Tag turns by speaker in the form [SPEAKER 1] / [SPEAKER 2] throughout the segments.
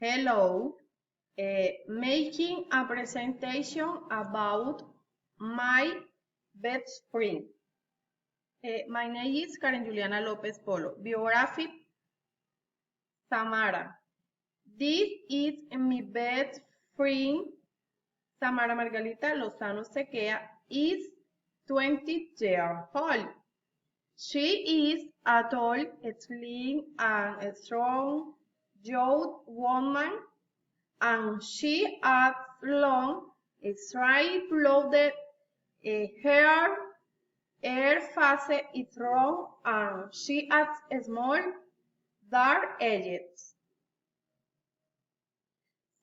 [SPEAKER 1] Hello, making a presentation about my best friend. My name is Karen Juliana Lopez Polo. Biography, Samara. This is my best friend, Samara Margarita Lozano Sequea, is 20 years old. She is a tall, slim, and strong young woman, and she has long, straight blonde hair. Her face is round, and she has small, dark edges.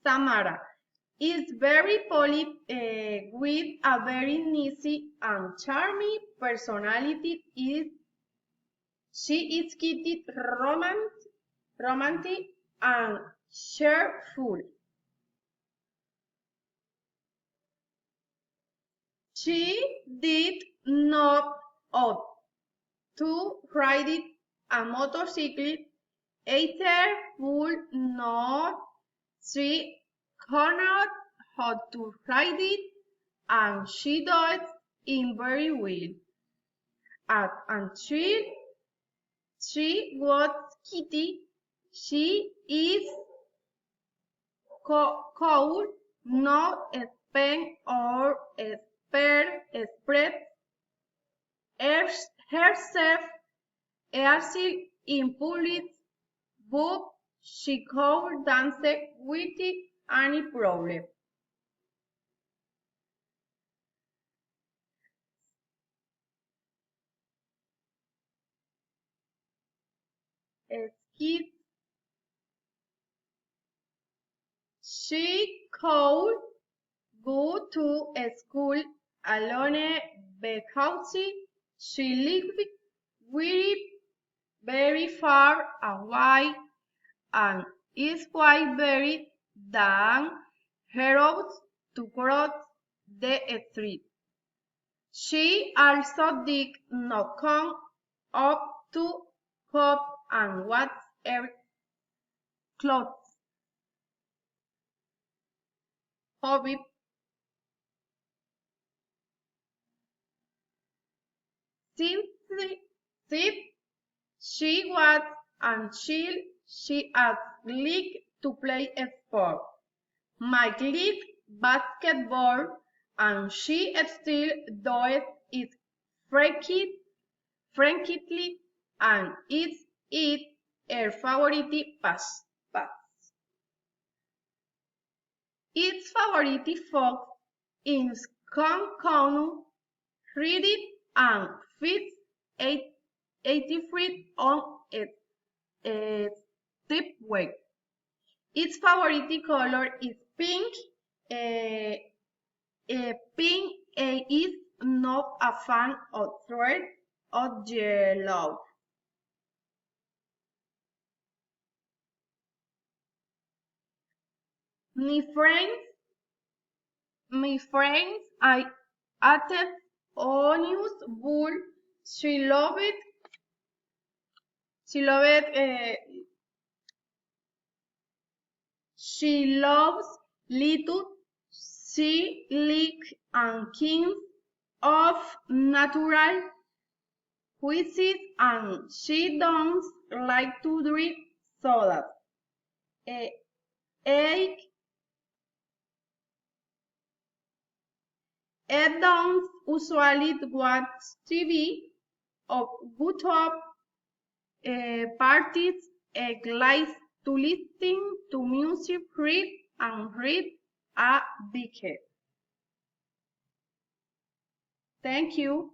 [SPEAKER 1] Samara is very polite with a very nice and charming personality. She is kitty, romantic, and cheerful. She did not ought to ride a motorcycle. Either would not she cannot how to ride it, and she does it very well. Until she was kitty, she is cold, not spend or spread herself easily in public, but she could dance without any problem. Skid, she could go to school alone because she lived very far away and is quite very than her out to cross the street. She also did not come up to cook and wash her clothes. Hobby. Since she was until she asked to play a sport. My liked basketball, and she still does it frequently, and it's her favorite pass. Its favorite folk in Conconu reading and fits 80 feet on a steep way. Its favorite color is pink. Pink is not a fan of red or yellow. My friends, I added onions, bull. She loved it. She loves little sea lick and kings of natural quizzes, and she don't like to drink soda. Egg don't usually watch TV or go to parties. Egg likes to listen to music, read a book. Thank you.